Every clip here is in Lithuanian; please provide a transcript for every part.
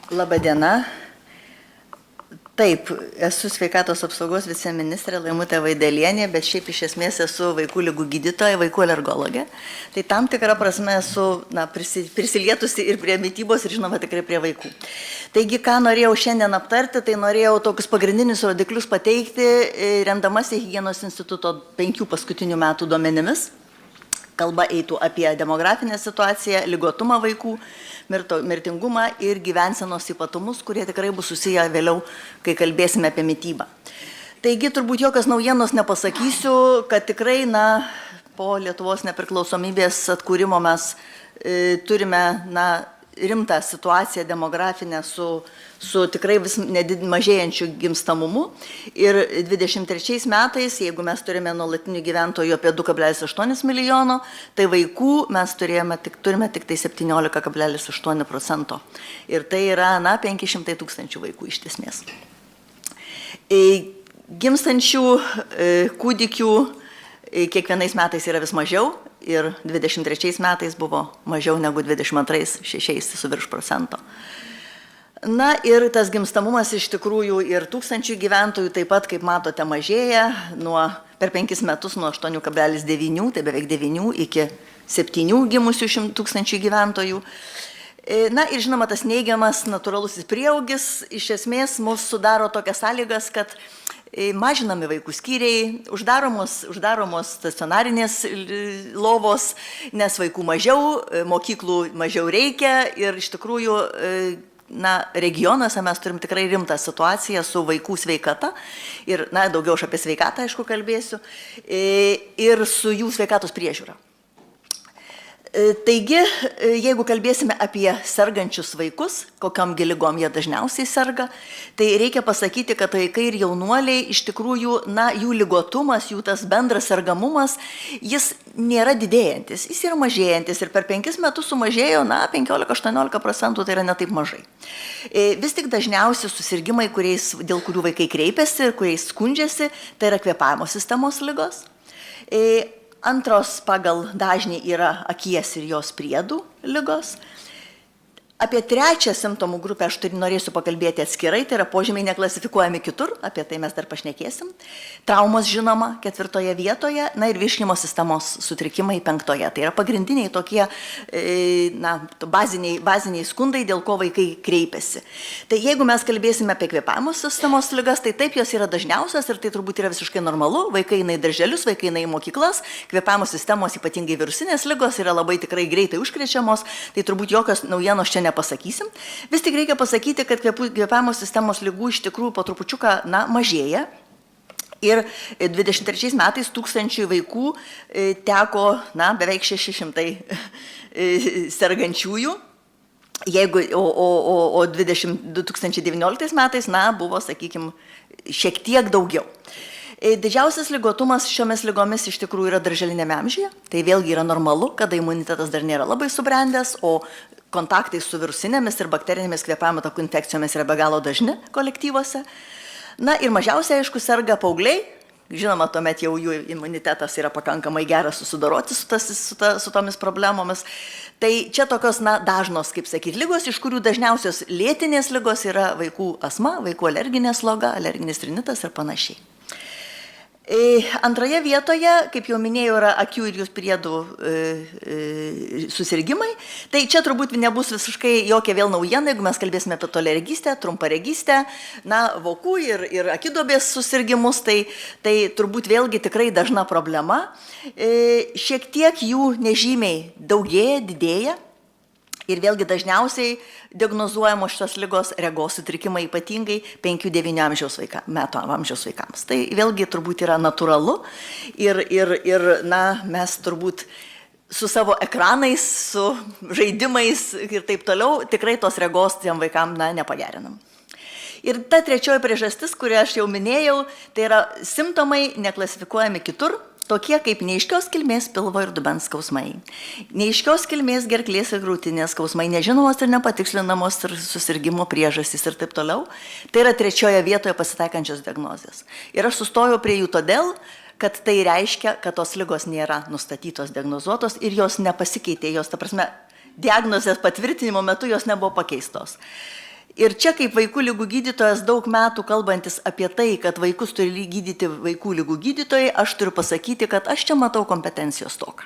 Labadiena. Taip, esu sveikatos apsaugos viceministrė Laimutė Vaidelienė, bet šiaip iš esmės esu vaikų ligų gydytoja, vaikų alergologė. Tai tam tikrą prasme esu prisilietusi ir prie mitybos, ir žinoma tikrai prie vaikų. Taigi, ką norėjau šiandien aptarti, tai norėjau tokius pagrindinius rodiklius pateikti, remdamasi Higienos instituto 5 paskutinių metų duomenimis. Kalba eitų apie demografinę situaciją, ligotumą vaikų, mirtingumą ir gyvensenos ypatumus, kurie tikrai bus susiję vėliau, kai kalbėsime apie mitybą. Taigi, turbūt jokios naujienos nepasakysiu, kad tikrai, po Lietuvos nepriklausomybės atkūrimo mes turime, rimtą situaciją demografinę su tikrai vis mažėjančiu gimstamumu. Ir 23 metais, jeigu mes turime nuolatinių gyventojų apie 2,8 milijono, tai vaikų mes turime tik tai 17,8%. Ir tai yra, 500 tūkstančių vaikų iš esmės. Gimstančių kūdikių kiekvienais metais yra vis mažiau. Ir 23 metais buvo mažiau negu 22, 6 su virš %. Ir tas gimstamumas iš tikrųjų ir tūkstančių gyventojų taip pat, kaip matote, mažėja per 5 metus nuo 8,9, tai beveik 9 iki 7 gimusių tūkstančių gyventojų. Ir žinoma, tas neigiamas natūralusis prieaugis iš esmės mus sudaro tokias sąlygas, kad mažinami vaikų skyriai, uždaromos stacionarinės lovos, nes vaikų mažiau, mokyklų mažiau reikia ir iš tikrųjų regionuose mes turim tikrai rimtą situaciją su vaikų sveikata ir, daugiau aš apie sveikatą, aišku, kalbėsiu, ir su jų sveikatos priežiūra. Taigi, jeigu kalbėsime apie sergančius vaikus, kokiam ligom jie dažniausiai serga, tai reikia pasakyti, kad vaikai ir jaunuoliai iš tikrųjų, jų ligotumas, jų tas bendras sergamumas, jis nėra didėjantis, jis yra mažėjantis ir per 5 metus sumažėjo, 15-18%, tai yra netaip mažai. Vis tik dažniausi susirgimai, dėl kurių vaikai kreipiasi ir kuriais skundžiasi, tai yra kvėpavimo sistemos ligos. Antros pagal dažnį yra akies ir jos priedų ligos. Apie 3 simptomų grupę aš norėsiu pakalbėti atskirai, tai yra požymiai neklasifikuojami kitur, apie tai mes dar pašnekėsim. Traumos, žinoma, 4 vietoje, ir virškinimo sistemos sutrikimai 5. Tai yra pagrindiniai tokie baziniai skundai, dėl ko vaikai kreipiasi. Tai jeigu mes kalbėsime apie kvėpavimo sistemos ligas, tai taip jos yra dažniausias ir tai turbūt yra visiškai normalu. Vaikai eina į darželius, vaikai eina į mokyklas, kvėpavimo sistemos, ypatingai virusinės ligos, yra labai tikrai greitai užkrečiamos, tai turbūt jokios naujienos čia nepasakysim. Vis tik reikia pasakyti, kad kvėpavimo sistemos ligų iš tikrųjų po trupučiuką mažėja. Ir 23 metais tūkstančių vaikų teko beveik 600 sergančiųjų. O 2019 metais buvo, sakykime, šiek tiek daugiau. Didžiausias ligotumas šiomis ligomis iš tikrųjų yra darželinėme amžiuje. Tai vėlgi yra normalu, kada imunitetas dar nėra labai subrendęs, o kontaktai su virusinėmis ir bakterinėmis kvėpavimo takų infekcijomis yra be galo dažni kolektyvuose. Ir mažiausiai, aišku, serga paaugliai. Žinoma, tuomet jau jų imunitetas yra pakankamai geras susidoroti su tomis problemomis. Tai čia tokios, dažnos, kaip sakyti, ligos, iš kurių dažniausios lėtinės ligos yra vaikų astma, vaikų alerginė sloga, alerginis rinitas ir panašiai. Antroje vietoje, kaip jau minėjau, yra akių ir jų priedų susirgimai. Tai čia turbūt nebus visiškai jokia vėl naujiena, jeigu mes kalbėsime apie toliaregystę, trumparegystę, vokų ir akidobės susirgimus, tai turbūt vėlgi tikrai dažna problema. Šiek tiek jų nežymiai daugėja, didėja. Ir vėlgi dažniausiai diagnozuojamos šios ligos regos sutrikimai ypatingai 5-9 metų amžiaus vaikams. Tai vėlgi turbūt yra natūralu ir mes turbūt su savo ekranais, su žaidimais ir taip toliau tikrai tos regos tiem vaikam nepagerinam. Ir ta trečioji priežastis, kurią aš jau minėjau, tai yra simptomai neklasifikuojami kitur. Tokie kaip neaiškios kilmės pilvo ir dubens skausmai, neaiškios kilmės gerklės ir krūtinės skausmai, nežinomos ir nepatikslinamos ir susirgimo priežastys ir taip toliau. Tai yra 3 vietoje pasitaikančios diagnozės. Ir aš sustojau prie jų todėl, kad tai reiškia, kad tos ligos nėra nustatytos, diagnozuotos ir jos nepasikeitė, jos, ta prasme, diagnozės patvirtinimo metu jos nebuvo pakeistos. Ir čia kaip vaikų lygų gydytojas daug metų kalbantis apie tai, kad vaikus turi gydyti vaikų lygų gydytojai, aš turiu pasakyti, kad aš čia matau kompetencijos stoką.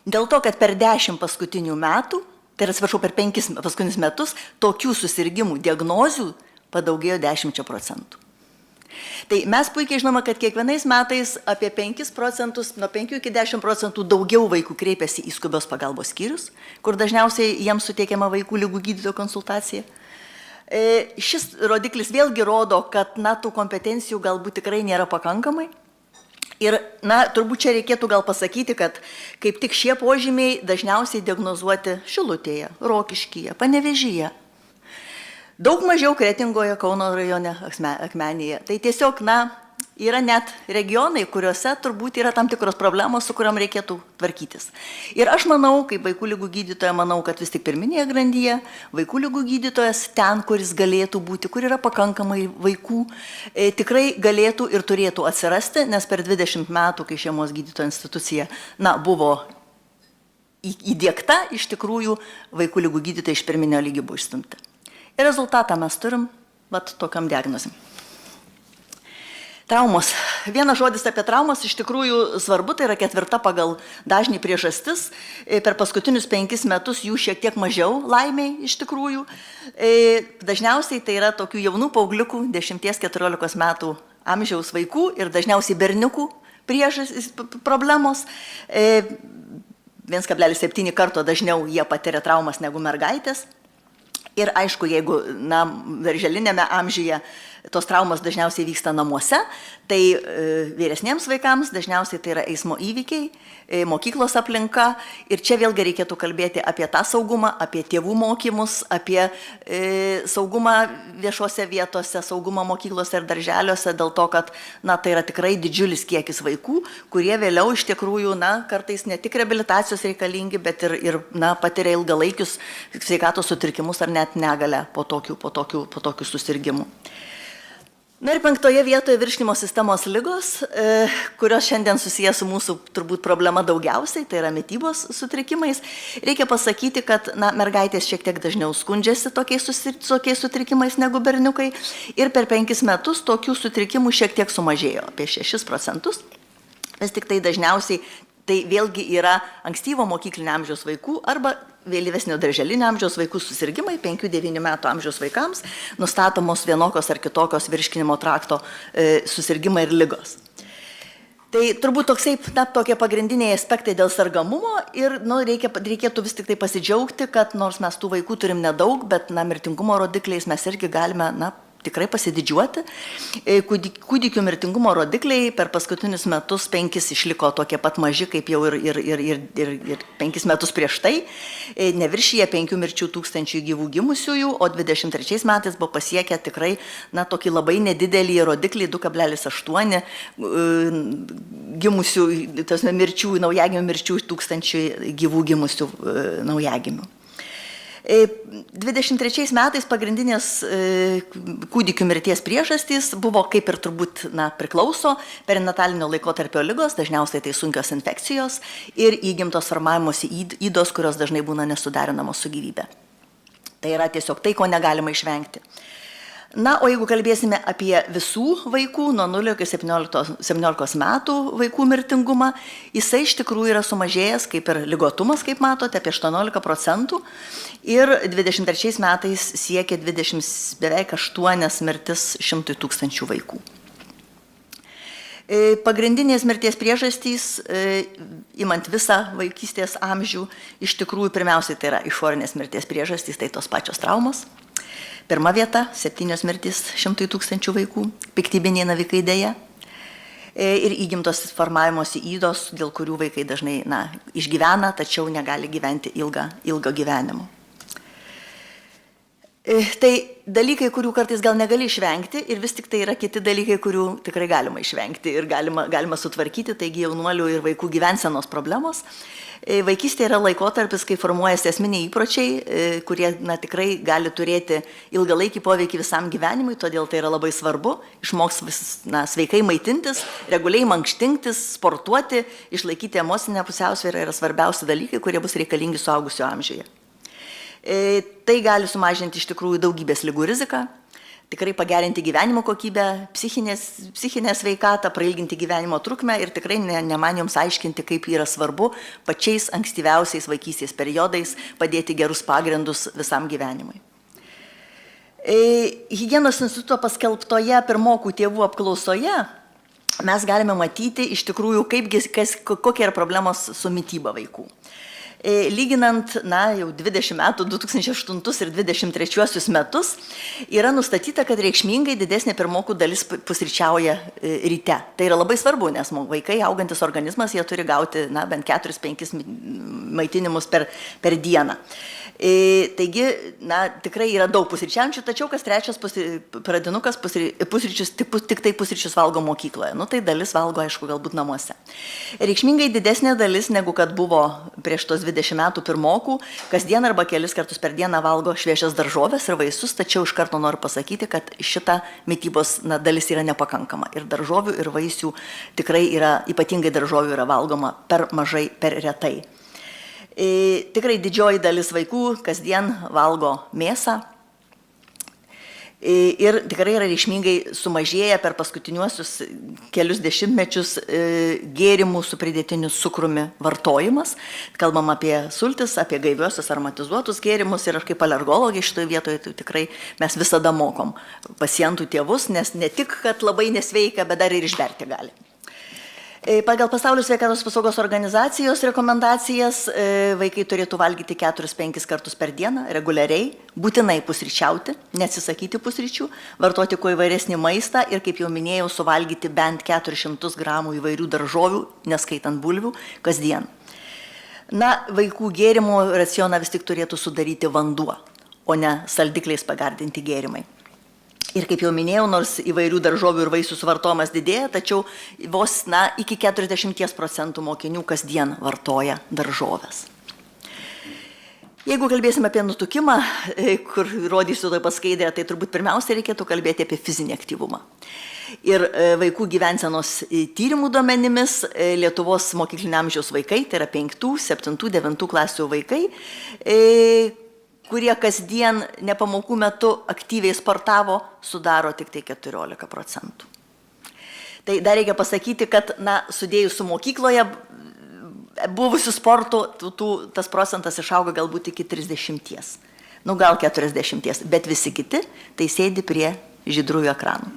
Dėl to, kad per 10 paskutinių metų, tai atsiprašau, per 5 paskutinius metus, tokių susirgimų diagnozių padaugėjo 10%. Tai mes puikiai žinome, kad kiekvienais metais apie 5%, nuo 5 iki 10% daugiau vaikų kreipiasi į skubios pagalbos skyrius, kur dažniausiai jiems suteikiama vaikų lygų gydytojo konsultacija. Šis rodiklis vėlgi rodo, kad tų kompetencijų galbūt tikrai nėra pakankamai. Ir turbūt čia reikėtų gal pasakyti, kad kaip tik šie požymiai dažniausiai diagnozuoti Šilutėje, Rokiškyje, Panevėžyje. Daug mažiau Kretingoje, Kauno rajone, Akmenėje. Tai tiesiog, yra net regionai, kuriuose turbūt yra tam tikros problemos, su kuriam reikėtų tvarkytis. Ir aš manau, kaip vaikų lygų gydytoja, manau, kad vis tik pirminėje grandyje vaikų lygų gydytojas ten, kuris galėtų būti, kur yra pakankamai vaikų, tikrai galėtų ir turėtų atsirasti, nes per 20 metų, kai šeimos gydytojo institucija buvo įdiegta, iš tikrųjų vaikų lygų gydytojai iš pirminio lygio buvo išstumti. Ir rezultatą mes turim, tokiam diagnozėm. Traumos. Vienas žodis apie traumas iš tikrųjų svarbu, tai yra 4. pagal dažnį priežastis. Per paskutinius 5 metus jų šiek tiek mažiau laimiai iš tikrųjų. Dažniausiai tai yra tokių jaunų paaugliukų, 10-14 metų amžiaus vaikų ir dažniausiai berniukų problemos. 1,7 karto dažniau jie patiria traumas negu mergaitės. Ir aišku, jeigu darželinėme amžiuje tos traumas dažniausiai vyksta namuose, tai vyresniems vaikams dažniausiai tai yra eismo įvykiai, mokyklos aplinka. Ir čia vėlgi reikėtų kalbėti apie tą saugumą, apie tėvų mokymus, apie saugumą viešose vietose, saugumą mokyklose ir darželiuose, dėl to, kad tai yra tikrai didžiulis kiekis vaikų, kurie vėliau iš tikrųjų kartais ne tik reabilitacijos reikalingi, bet ir patiria ilgalaikius sveikatos sutrikimus ar net negalę po tokių susirgimų. Ir 5. vietoje virškinimo sistemos ligos, kurios šiandien susijęs su mūsų turbūt problema daugiausiai, tai yra mitybos sutrikimais. Reikia pasakyti, kad mergaitės šiek tiek dažniau skundžiasi tokiais sutrikimais negu berniukai ir per 5 metus tokių sutrikimų šiek tiek sumažėjo, apie 6%. Vis tik tai dažniausiai tai vėlgi yra ankstyvo mokyklinio amžiaus vaikų arba vėlyvesnio darželinio amžiaus vaikų susirgimai, 5-9 metų amžiaus vaikams nustatomos vienokios ar kitokios virškinimo trakto susirgimai ir ligos. Tai turbūt tokie pagrindiniai aspektai dėl sergamumo ir reikėtų vis tik tai pasidžiaugti, kad nors mes tų vaikų turim nedaug, bet mirtingumo rodikliais mes irgi galime tikrai pasididžiuoti. Kūdikių mirtingumo rodikliai per paskutinius metus 5 išliko tokie pat maži, kaip jau ir 5 metus prieš tai. Neviršyje 5 mirčių tūkstančių gyvų gimusiųjų, o 23 metais buvo pasiekę tikrai tokį labai nedidelį rodiklį, 2,8 gimusių, mirčių, naujagimių mirčių tūkstančių gyvų gimusių naujagimių. 23 metais pagrindinės kūdikių mirties priežastys buvo, kaip ir turbūt priklauso, perinatalinio laikotarpio ligos, dažniausiai tai sunkios infekcijos ir įgimtos formavimosi ydos, kurios dažnai būna nesuderinamos su gyvybe. Tai yra tiesiog tai, ko negalima išvengti. O jeigu kalbėsime apie visų vaikų nuo 0 iki 17 metų vaikų mirtingumą, jisai iš tikrųjų yra sumažėjęs, kaip ir ligotumas, kaip matote, apie 18% ir 23 metais siekia beveik 8 mirtis 100 000 vaikų. Pagrindinės mirties priežastys, imant visą vaikystės amžių, iš tikrųjų pirmiausiai tai yra išorinės mirties priežastys, tai tos pačios traumos. 1 vieta, 7 mirtis 100 000 vaikų, piktybiniai navikai deja ir įgimtos formavimosi ydos, dėl kurių vaikai dažnai išgyvena, tačiau negali gyventi ilgo gyvenimo. Tai dalykai, kurių kartais gal negali išvengti ir vis tik tai yra kiti dalykai, kurių tikrai galima išvengti ir galima sutvarkyti, taigi jaunuolių ir vaikų gyvensenos problemos. Vaikystė yra laikotarpis, kai formuojasi esminiai įpročiai, kurie tikrai gali turėti ilgalaikį poveikį visam gyvenimui, todėl tai yra labai svarbu. Išmoks sveikai maitintis, reguliai mankštintis, sportuoti, išlaikyti emocinę pusiausvyrą yra svarbiausi dalykai, kurie bus reikalingi suaugusio amžiuje. Tai gali sumažinti iš tikrųjų daugybės ligų riziką, tikrai pagerinti gyvenimo kokybę, psichinę sveikatą, prailginti gyvenimo trukmę ir tikrai ne man jums aiškinti, kaip yra svarbu pačiais ankstyviausiais vaikystės periodais padėti gerus pagrindus visam gyvenimui. Higienos instituto paskelbtoje pirmokų tėvų apklausoje mes galime matyti iš tikrųjų, kokia yra problemos su mityba vaikų. Lyginant, jau 20 metų, 2008 ir 2023 metus, yra nustatyta, kad reikšmingai didesnė pirmokų dalis pusryčiauja ryte. Tai yra labai svarbu, nes vaikai augantis organizmas, jie turi gauti bent 4-5 maitinimus per dieną. Taigi, tikrai yra daug pusryčiaujančių, tačiau kas trečias pradinukas tik tai pusryčius valgo mokykloje. Tai dalis valgo, aišku, galbūt namuose. Reikšmingai didesnė dalis, negu kad buvo prieš tos 20 metų pirmokų, kasdien arba kelis kartus per dieną valgo šviežias daržoves ir vaisius, tačiau iš karto noriu pasakyti, kad šita mitybos dalis yra nepakankama. Ir daržovių, ir vaisių tikrai yra, ypatingai daržovių yra valgoma per mažai, per retai. Tikrai didžioji dalis vaikų kasdien valgo mėsą ir tikrai yra reikšmingai sumažėję per paskutiniuosius kelius dešimtmečius gėrimų su pridėtiniu cukrumi vartojimas. Kalbam apie sultis, apie gaiviuosius aromatizuotus gėrimus ir aš kaip alergologė šitoje vietoje tai tikrai mes visada mokom pacientų tėvus, nes ne tik, kad labai nesveika, bet dar ir išberti gali. Pagal Pasaulio sveikatos apsaugos organizacijos rekomendacijas vaikai turėtų valgyti 4-5 kartus per dieną, reguliariai, būtinai pusryčiauti, neatsisakyti pusryčių, vartoti kuo įvairesnį maistą ir, kaip jau minėjau, suvalgyti bent 400 gramų įvairių daržovių, neskaitant bulvių, kasdien. Vaikų gėrimų racioną vis tik turėtų sudaryti vanduo, o ne saldikliais pagardinti gėrimai. Ir kaip jau minėjau, nors įvairių daržovių ir vaisių suvartojimas didėja, tačiau vos iki 40% mokinių kasdien vartoja daržoves. Jeigu kalbėsime apie nutukimą, kur rodysiu toj paskaidrę, tai turbūt pirmiausia reikėtų kalbėti apie fizinį aktyvumą. Ir vaikų gyvensenos tyrimų duomenimis Lietuvos mokyklinio amžiaus vaikai, tai yra 5, 7, 9 klasių vaikai, kurie kasdien nepamokų metu aktyviai sportavo, sudaro tik tai 14%. Tai dar reikia pasakyti, kad sudėjus su mokykloje buvusių sportų, tas procentas išauga galbūt iki 30, gal 40, bet visi kiti tai sėdi prie žydrųjų ekranų.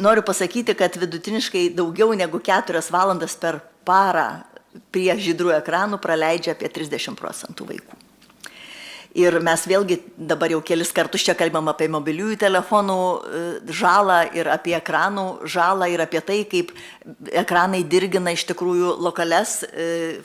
Noriu pasakyti, kad vidutiniškai daugiau negu 4 valandas per parą prie žydrųjų ekranų praleidžia apie 30% vaikų. Ir mes vėlgi dabar jau kelis kartus čia kalbam apie mobiliųjų telefonų žalą ir apie ekranų žalą ir apie tai, kaip ekranai dirgina iš tikrųjų lokales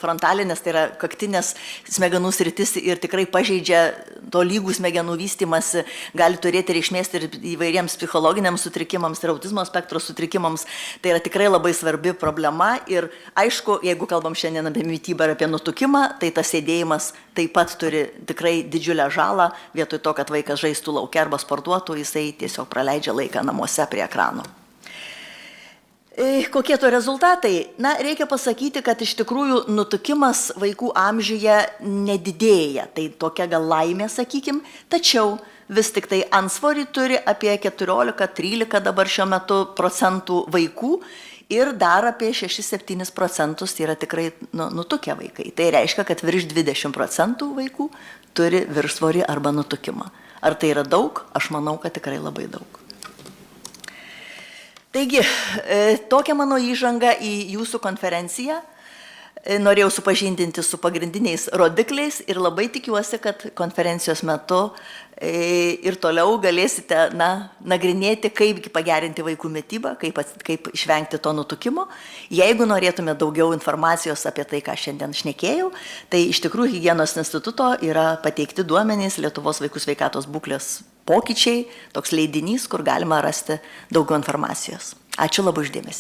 frontalinės, tai yra kaktinės smegenų sritis ir tikrai pažeidžia tolygų smegenų vystymąsi, gali turėti reikšmės ir įvairiems psichologiniams sutrikimams ir autizmo spektro sutrikimams. Tai yra tikrai labai svarbi problema ir aišku, jeigu kalbam šiandien apie mitybą ir apie nutukimą, tai tas sėdėjimas taip pat turi tikrai didžiulę žalą, vietoj to, kad vaikas žaistų lauke arba sportuotų, jisai tiesiog praleidžia laiką namuose prie ekrano. Kokie to rezultatai? Reikia pasakyti, kad iš tikrųjų nutukimas vaikų amžiuje nedidėja, tai tokia gal laimė, sakykim, tačiau vis tik tai antsvorį turi apie 14-13 dabar šiuo metu procentų vaikų ir dar apie 6-7% tai yra tikrai nutukę vaikai. Tai reiškia, kad virš 20% vaikų turi viršsvorį arba nutukimą. Ar tai yra daug? Aš manau, kad tikrai labai daug. Taigi, tokia mano įžanga į jūsų konferenciją. Norėjau supažindinti su pagrindiniais rodikliais ir labai tikiuosi, kad konferencijos metu ir toliau galėsite nagrinėti, kaip pagerinti vaikų mitybą, kaip išvengti to nutukimo. Jeigu norėtume daugiau informacijos apie tai, ką šiandien šnekėjau, tai iš tikrųjų Higienos instituto yra pateikti duomenys Lietuvos vaikų sveikatos būklės pokyčiai, toks leidinys, kur galima rasti daugiau informacijos. Ačiū labai už dėmesį.